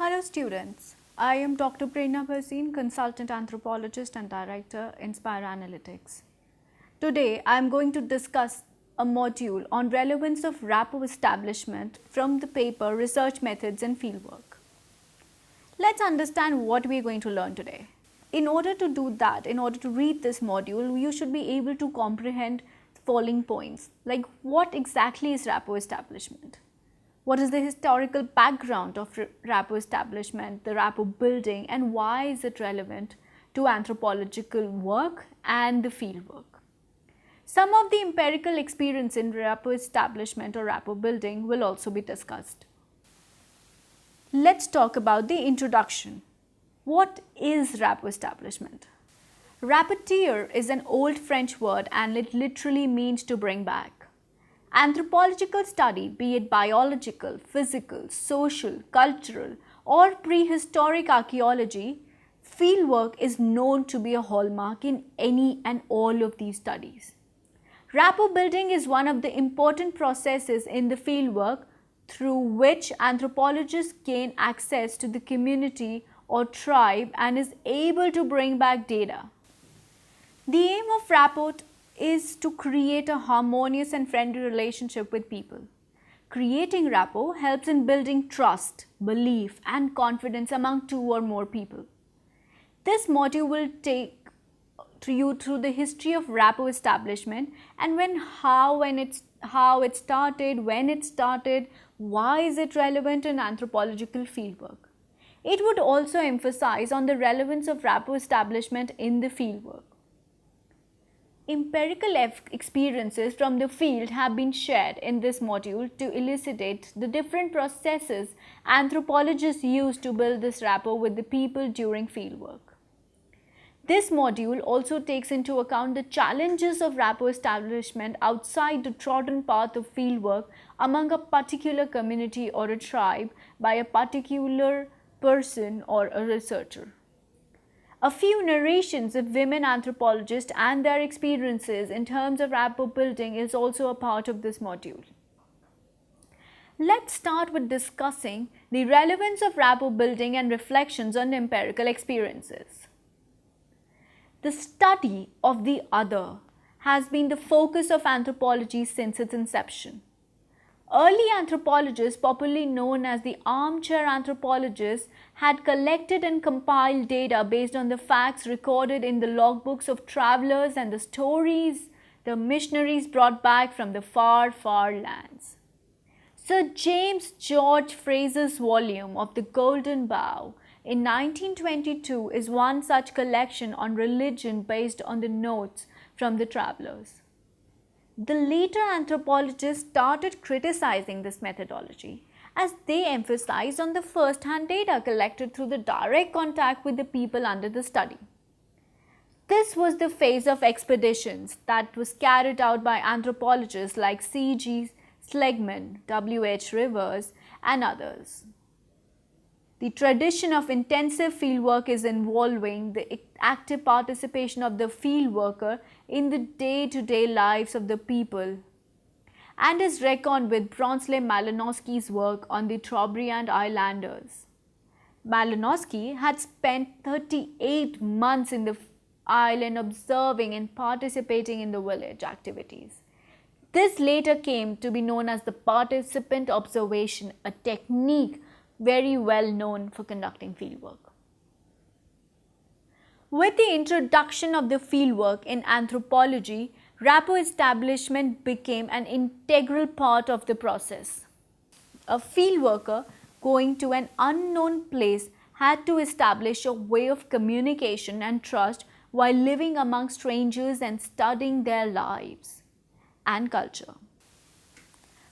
Hello students, I am Dr. Prerna Bhasin, Consultant Anthropologist and Director, Inspire Analytics. Today I am going to discuss a module on relevance of rapport establishment from the paper Research Methods and Fieldwork. Let's understand what we are going to learn today. In order to do that, in order to read this module, you should be able to comprehend the following points, like what exactly is rapport establishment? What is the historical background of rapport establishment, the rapport building, and why is it relevant to anthropological work and the field work? Some of the empirical experience in rapport establishment or rapport building will also be discussed. Let's talk about the introduction. What is rapport establishment? Rapporteur is an old French word and it literally means to bring back. Anthropological study, be it biological, physical, social, cultural, or prehistoric archaeology, fieldwork is known to be a hallmark in any and all of these studies. Rapport building is one of the important processes in the fieldwork through which anthropologists gain access to the community or tribe and is able to bring back data. The aim of rapport is to create a harmonious and friendly relationship with people. Creating rapport helps in building trust, belief, and confidence among two or more people. This module will take you through the history of rapport establishment and how it started, when it started, why is it relevant in anthropological fieldwork. It would also emphasize on the relevance of rapport establishment in the fieldwork. Empirical experiences from the field have been shared in this module to elucidate the different processes anthropologists use to build this rapport with the people during fieldwork. This module also takes into account the challenges of rapport establishment outside the trodden path of fieldwork among a particular community or a tribe by a particular person or a researcher. A few narrations of women anthropologists and their experiences in terms of rapport building is also a part of this module. Let's start with discussing the relevance of rapport building and reflections on empirical experiences. The study of the other has been the focus of anthropology since its inception. Early anthropologists, popularly known as the armchair anthropologists, had collected and compiled data based on the facts recorded in the logbooks of travelers and the stories the missionaries brought back from the far, far lands. Sir James George Fraser's volume of The Golden Bough in 1922 is one such collection on religion based on the notes from the travelers. The later anthropologists started criticizing this methodology as they emphasized on the first-hand data collected through the direct contact with the people under the study. This was the phase of expeditions that was carried out by anthropologists like C.G. Schlegman, W.H. Rivers, and others. The tradition of intensive fieldwork is involving the active participation of the field worker in the day-to-day lives of the people and is reckoned with Bronislaw Malinowski's work on the Trobriand Islanders. Malinowski had spent 38 months in the island observing and participating in the village activities. This later came to be known as the participant observation, a technique very well known for conducting fieldwork. With the introduction of the fieldwork in anthropology, rapport establishment became an integral part of the process. A field worker going to an unknown place had to establish a way of communication and trust while living among strangers and studying their lives and culture.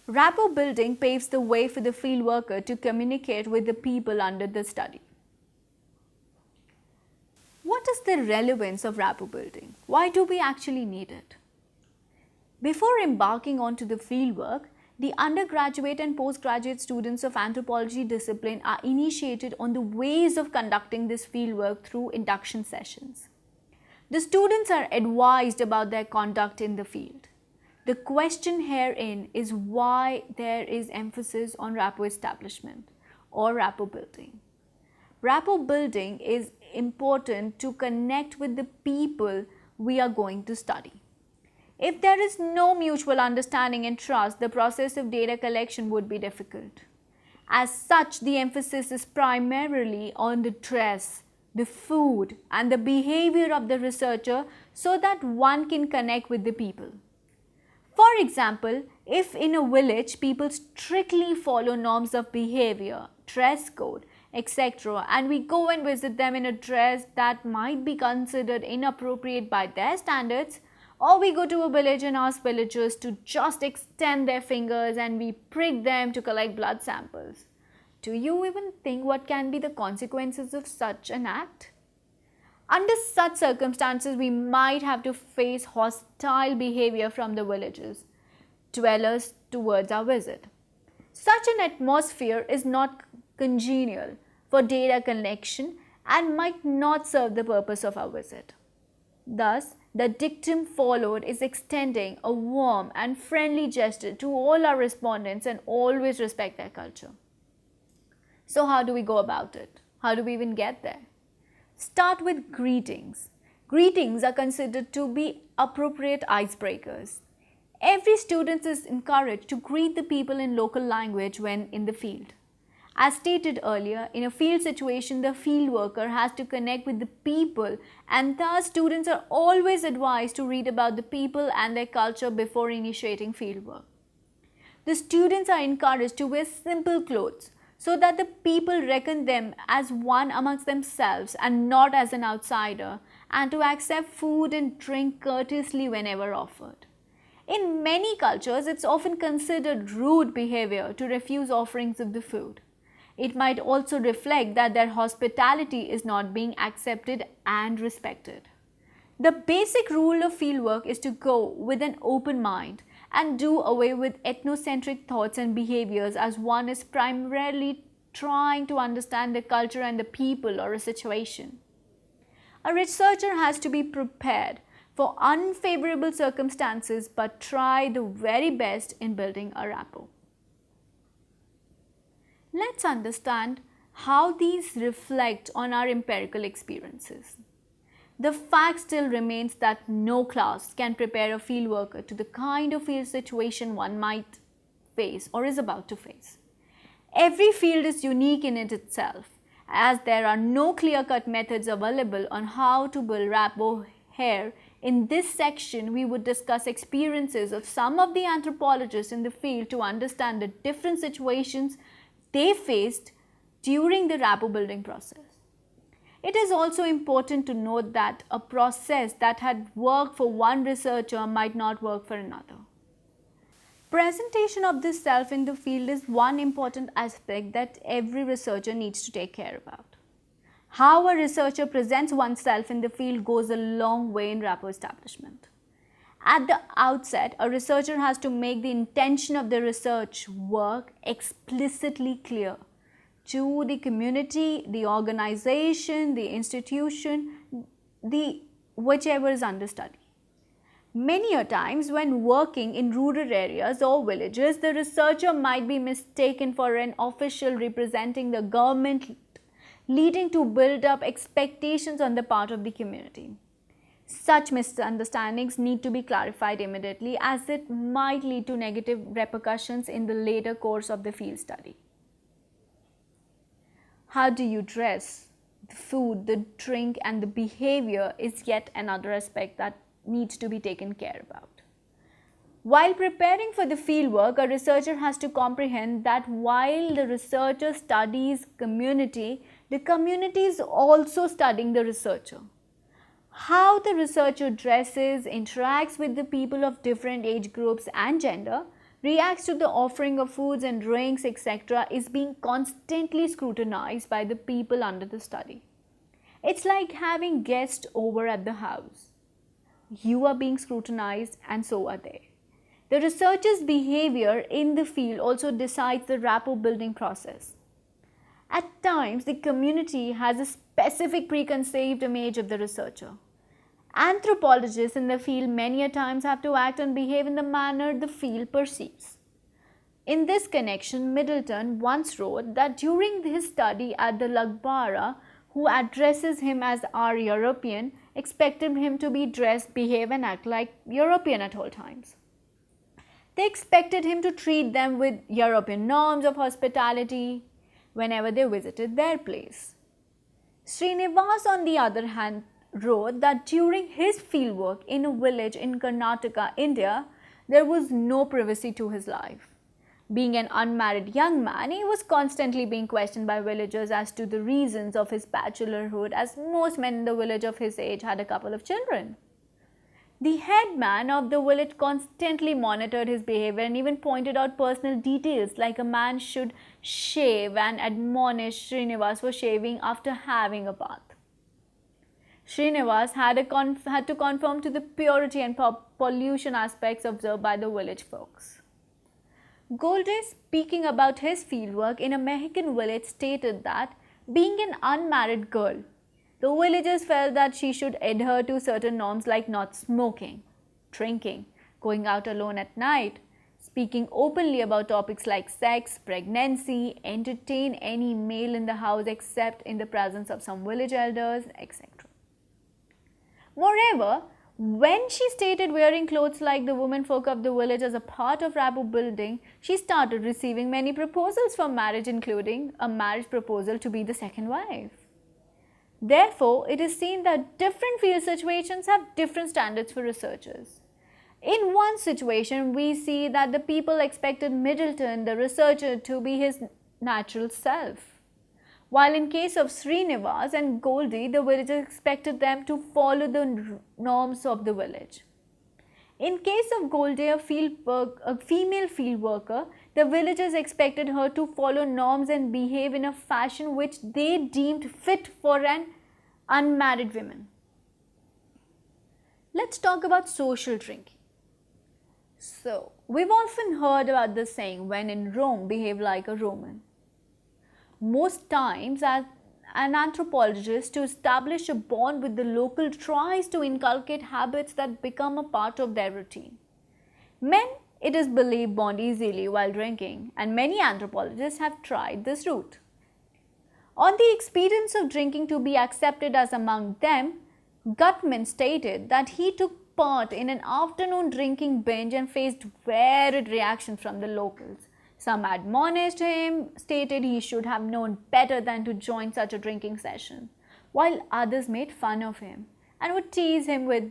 Rapport building paves the way for the field worker to communicate with the people under the study. What is the relevance of rapport building? Why do we actually need it? Before embarking onto the fieldwork, the undergraduate and postgraduate students of anthropology discipline are initiated on the ways of conducting this fieldwork through induction sessions. The students are advised about their conduct in the field. The question herein is why there is emphasis on rapport establishment or rapport building. Rapport building is important to connect with the people we are going to study. If there is no mutual understanding and trust, the process of data collection would be difficult. As such, the emphasis is primarily on the dress, the food, and the behavior of the researcher so that one can connect with the people. For example, if in a village people strictly follow norms of behavior, dress code, etc., and we go and visit them in a dress that might be considered inappropriate by their standards, or we go to a village and ask villagers to just extend their fingers and we prick them to collect blood samples. Do you even think what can be the consequences of such an act? Under such circumstances, we might have to face hostile behavior from the villagers, dwellers towards our visit. Such an atmosphere is not congenial for data collection and might not serve the purpose of our visit. Thus, the dictum followed is extending a warm and friendly gesture to all our respondents and always respect their culture. So how do we go about it? How do we even get there? Start with greetings. Greetings are considered to be appropriate icebreakers. Every student is encouraged to greet the people in local language when in the field. As stated earlier, in a field situation, the field worker has to connect with the people, and thus students are always advised to read about the people and their culture before initiating field work. The students are encouraged to wear simple clothes so that the people reckon them as one amongst themselves and not as an outsider, and to accept food and drink courteously whenever offered. In many cultures, it's often considered rude behavior to refuse offerings of the food. It might also reflect that their hospitality is not being accepted and respected. The basic rule of fieldwork is to go with an open mind and do away with ethnocentric thoughts and behaviors, as one is primarily trying to understand the culture and the people or a situation. A researcher has to be prepared for unfavorable circumstances but try the very best in building a rapport. Let's understand how these reflect on our empirical experiences. The fact still remains that no class can prepare a field worker to the kind of field situation one might face or is about to face. Every field is unique in it itself, as there are no clear-cut methods available on how to build rapport here. In this section, we would discuss experiences of some of the anthropologists in the field to understand the different situations they faced during the rapport building process. It is also important to note that a process that had worked for one researcher might not work for another. Presentation of the self in the field is one important aspect that every researcher needs to take care about. How a researcher presents oneself in the field goes a long way in rapport establishment. At the outset, a researcher has to make the intention of the research work explicitly clear to the community, the organization, the institution, whichever is under study. Many a times when working in rural areas or villages, the researcher might be mistaken for an official representing the government, leading to build up expectations on the part of the community. Such misunderstandings need to be clarified immediately, as it might lead to negative repercussions in the later course of the field study. How do you dress? The food, the drink, and the behavior is yet another aspect that needs to be taken care about. While preparing for the fieldwork, a researcher has to comprehend that while the researcher studies community, the community is also studying the researcher. How the researcher dresses, interacts with the people of different age groups and gender, reacts to the offering of foods and drinks, etc., is being constantly scrutinized by the people under the study. It's like having guests over at the house. You are being scrutinized and so are they. The researcher's behavior in the field also decides the rapport building process. At times, the community has a specific preconceived image of the researcher. Anthropologists in the field many a times have to act and behave in the manner the field perceives. In this connection, Middleton once wrote that during his study at the Lagbara, who addresses him as our European, expected him to be dressed, behave and act like European at all times. They expected him to treat them with European norms of hospitality whenever they visited their place. Srinivas, on the other hand, wrote that during his fieldwork in a village in Karnataka, India, there was no privacy to his life. Being an unmarried young man, he was constantly being questioned by villagers as to the reasons of his bachelorhood, as most men in the village of his age had a couple of children. The headman of the village constantly monitored his behavior and even pointed out personal details like a man should shave and admonished Srinivas for shaving after having a bath. Srinivas had to conform to the purity and pollution aspects observed by the village folks. Goldie, speaking about his fieldwork in a Mexican village, stated that being an unmarried girl, the villagers felt that she should adhere to certain norms like not smoking, drinking, going out alone at night, speaking openly about topics like sex, pregnancy, entertain any male in the house except in the presence of some village elders, etc. Moreover, when she stated wearing clothes like the womenfolk of the village as a part of rapport building, she started receiving many proposals for marriage, including a marriage proposal to be the second wife. Therefore, it is seen that different field situations have different standards for researchers. In one situation, we see that the people expected Middleton, the researcher, to be his natural self, while in case of Srinivas and Goldie, the villagers expected them to follow the norms of the village. In case of Goldie, a female field worker, the villagers expected her to follow norms and behave in a fashion which they deemed fit for an unmarried woman. Let's talk about social drinking. So, we've often heard about the saying, when in Rome, behave like a Roman. Most times, as an anthropologist, to establish a bond with the local tries to inculcate habits that become a part of their routine. Men, it is believed, bond easily while drinking, and many anthropologists have tried this route. On the experience of drinking to be accepted as among them, Gutman stated that he took part in an afternoon drinking binge and faced varied reactions from the locals. Some admonished him, stated he should have known better than to join such a drinking session, while others made fun of him and would tease him with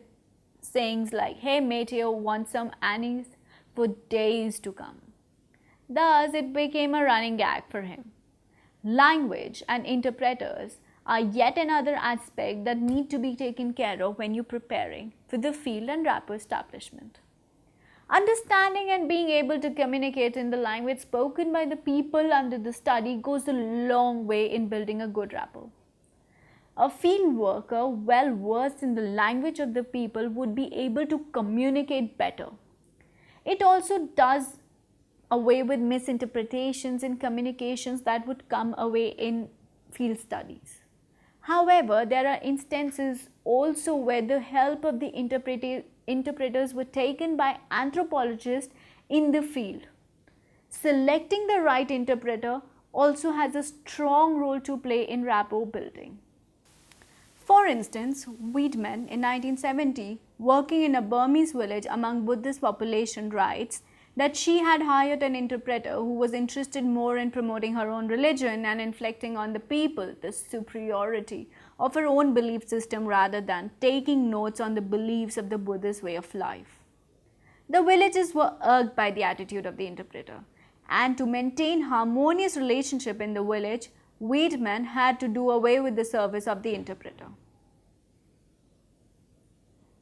sayings like, "Hey mate, you want some anise?" for days to come. Thus, it became a running gag for him. Language and interpreters are yet another aspect that need to be taken care of when you're preparing for the field and rapport establishment. Understanding and being able to communicate in the language spoken by the people under the study goes a long way in building a good rapport. A field worker well versed in the language of the people would be able to communicate better. It also does away with misinterpretations in communications that would come away in field studies. However, there are instances also where the help of the interpreters were taken by anthropologists in the field. Selecting the right interpreter also has a strong role to play in rapport building. For instance, Weidman in 1970, working in a Burmese village among Buddhist population, writes that she had hired an interpreter who was interested more in promoting her own religion and inflicting on the people the superiority of her own belief system rather than taking notes on the beliefs of the Buddhist way of life. The villagers were irked by the attitude of the interpreter, and to maintain harmonious relationship in the village, Weidman had to do away with the service of the interpreter.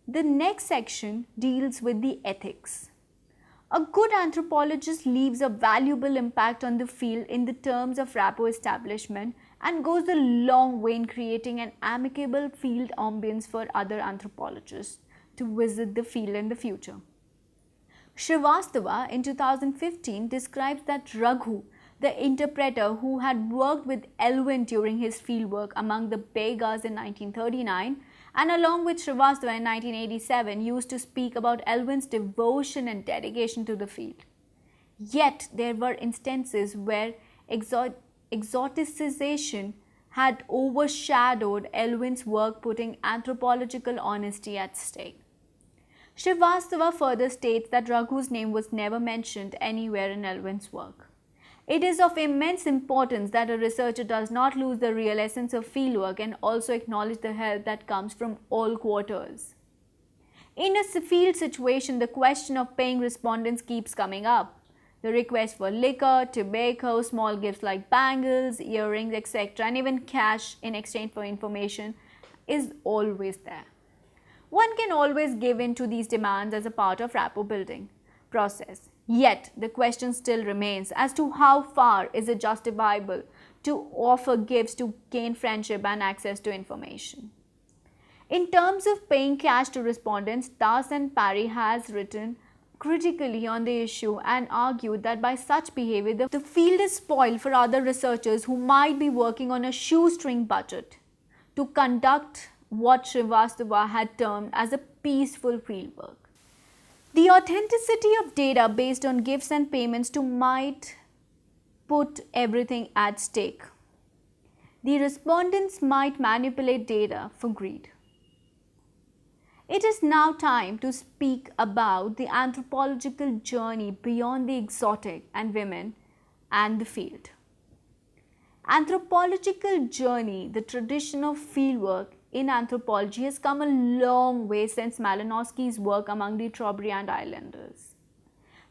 The next section deals with the ethics. A good anthropologist leaves a valuable impact on the field in the terms of rapport establishment and goes a long way in creating an amicable field ambience for other anthropologists to visit the field in the future. Srivastava in 2015 describes that Raghu, the interpreter who had worked with Elwin during his fieldwork among the Begas in 1939, and along with Srivastava in 1987 used to speak about Elwin's devotion and dedication to the field. Yet there were instances where exoticization had overshadowed Elwin's work, putting anthropological honesty at stake. Srivastava further states that Raghu's name was never mentioned anywhere in Elwin's work. It is of immense importance that a researcher does not lose the real essence of fieldwork and also acknowledge the help that comes from all quarters. In a field situation, the question of paying respondents keeps coming up. The request for liquor, tobacco, small gifts like bangles, earrings, etc., and even cash in exchange for information is always there. One can always give in to these demands as a part of rapport building process. Yet, the question still remains as to how far is it justifiable to offer gifts to gain friendship and access to information. In terms of paying cash to respondents, Das and Parry has written critically on the issue and argued that by such behavior, the field is spoiled for other researchers who might be working on a shoestring budget to conduct what Srivastava had termed as a peaceful fieldwork. The authenticity of data based on gifts and payments might put everything at stake. The respondents might manipulate data for greed. It is now time to speak about the anthropological journey beyond the exotic and women and the field. Anthropological journey, the tradition of fieldwork in anthropology, has come a long way since Malinowski's work among the Trobriand Islanders.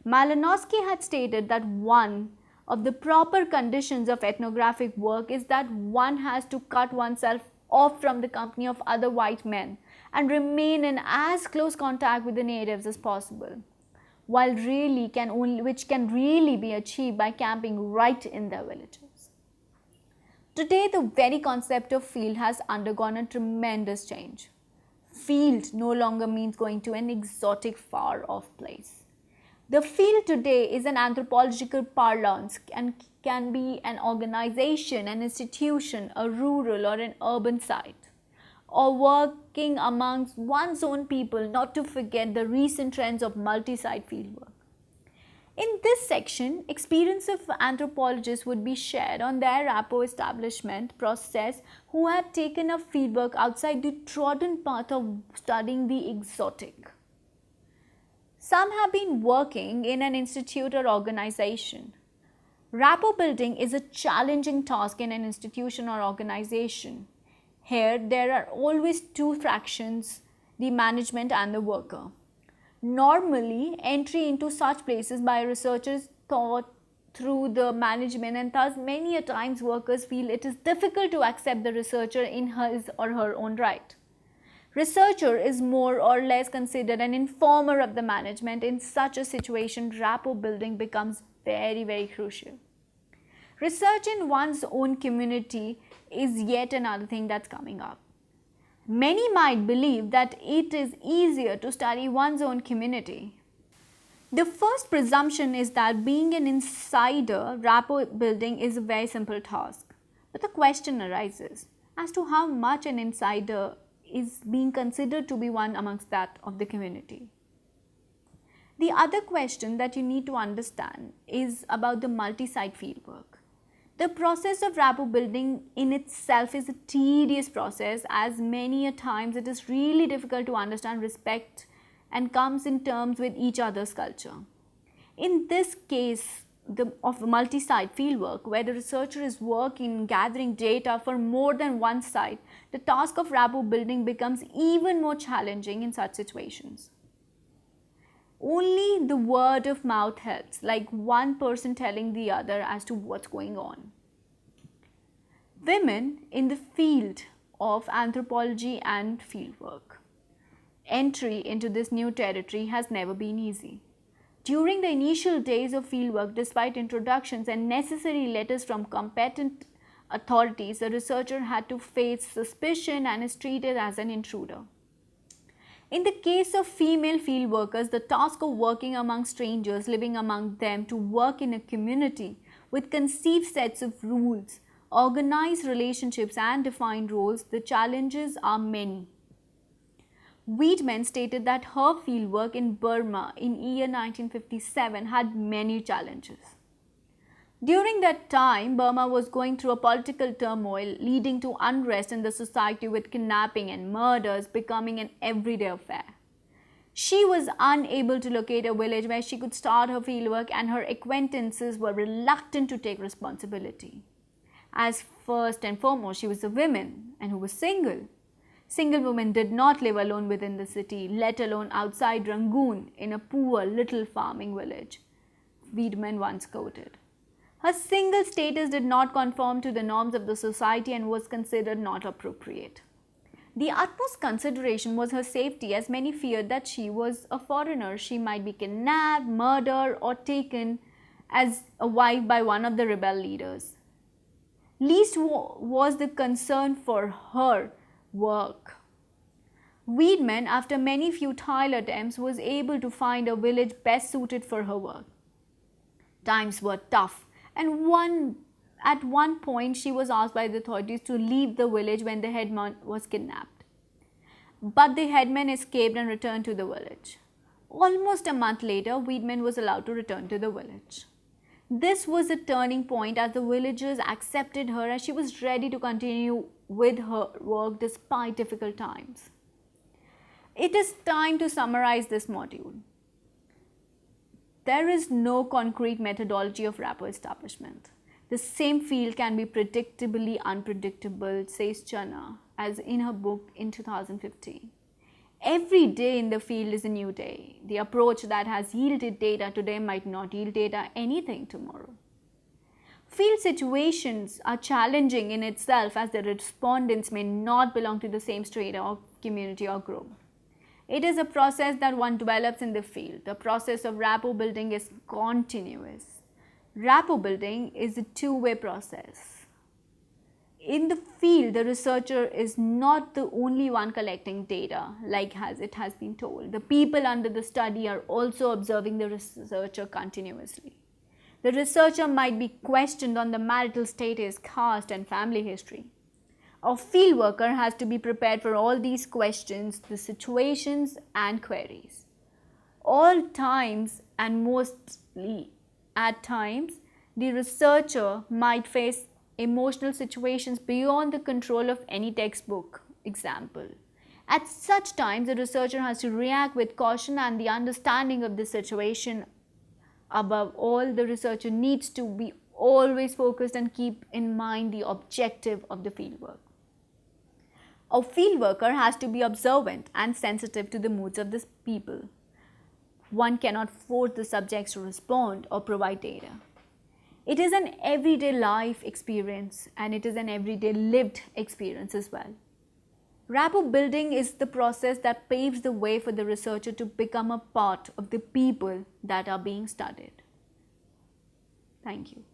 Malinowski had stated that one of the proper conditions of ethnographic work is that one has to cut oneself off from the company of other white men and remain in as close contact with the natives as possible, which can really be achieved by camping right in their villages. Today, the very concept of field has undergone a tremendous change. Field no longer means going to an exotic, far-off place. The field today is an anthropological parlance and can be an organization, an institution, a rural or an urban site, or working amongst one's own people, not to forget the recent trends of multi-site fieldwork. In this section, experience of anthropologists would be shared on their rapport establishment process who have taken up fieldwork outside the trodden path of studying the exotic. Some have been working in an institute or organization. Rapport building is a challenging task in an institution or organization. Here, there are always two fractions, the management and the worker. Normally, entry into such places by researchers is taught through the management, and thus many a times workers feel it is difficult to accept the researcher in his or her own right. Researcher is more or less considered an informer of the management. In such a situation, rapport building becomes very, very crucial. Research in one's own community is yet another thing that's coming up. Many might believe that it is easier to study one's own community. The first presumption is that being an insider, rapport building is a very simple task. But the question arises as to how much an insider is being considered to be one amongst that of the community. The other question that you need to understand is about the multi-site fieldwork. The process of rapport building in itself is a tedious process, as many a times it is really difficult to understand, respect and comes in terms with each other's culture. In this case of multi-site fieldwork, where the researcher is working gathering data for more than one site, the task of rapport building becomes even more challenging in such situations. Only the word of mouth helps, like one person telling the other as to what's going on. Women in the field of anthropology and fieldwork. Entry into this new territory has never been easy. During the initial days of fieldwork, despite introductions and necessary letters from competent authorities, the researcher had to face suspicion and is treated as an intruder. In the case of female field workers, the task of working among strangers, living among them, to work in a community with conceived sets of rules, organized relationships and defined roles, the challenges are many. Wiedemann stated that her fieldwork in Burma in year 1957 had many challenges. During that time, Burma was going through a political turmoil leading to unrest in the society, with kidnapping and murders becoming an everyday affair. She was unable to locate a village where she could start her fieldwork, and her acquaintances were reluctant to take responsibility. As first and foremost, she was a woman and who was single. Single women did not live alone within the city, let alone outside Rangoon in a poor little farming village, Wiedemann once quoted. Her single status did not conform to the norms of the society and was considered not appropriate. The utmost consideration was her safety, as many feared that she was a foreigner. She might be kidnapped, murdered, or taken as a wife by one of the rebel leaders. Least was the concern for her work. Wiedemann, after many futile attempts, was able to find a village best suited for her work. Times were tough, and at one point she was asked by the authorities to leave the village when the headman was kidnapped. But the headman escaped and returned to the village. Almost a month later, Wiedemann was allowed to return to the village. This was a turning point, as the villagers accepted her, as she was ready to continue with her work despite difficult times. It is time to summarize this module. There is no concrete methodology of rapport establishment. The same field can be predictably unpredictable, says Channa, as in her book in 2015. Every day in the field is a new day. The approach that has yielded data today might not yield data anything tomorrow. Field situations are challenging in itself, as the respondents may not belong to the same strata or community or group. It is a process that one develops in the field. The process of rapport building is continuous. Rapport building is a two-way process. In the field, the researcher is not the only one collecting data, like as it has been told. The people under the study are also observing the researcher continuously. The researcher might be questioned on the marital status, caste, and family history. A field worker has to be prepared for all these questions, the situations, and queries. All times, and mostly at times, the researcher might face emotional situations beyond the control of any textbook example. At such times, the researcher has to react with caution and the understanding of the situation. Above all, the researcher needs to be always focused and keep in mind the objective of the fieldwork. A field worker has to be observant and sensitive to the moods of the people. One cannot force the subjects to respond or provide data. It is an everyday life experience, and it is an everyday lived experience as well. Rapport building is the process that paves the way for the researcher to become a part of the people that are being studied. Thank you.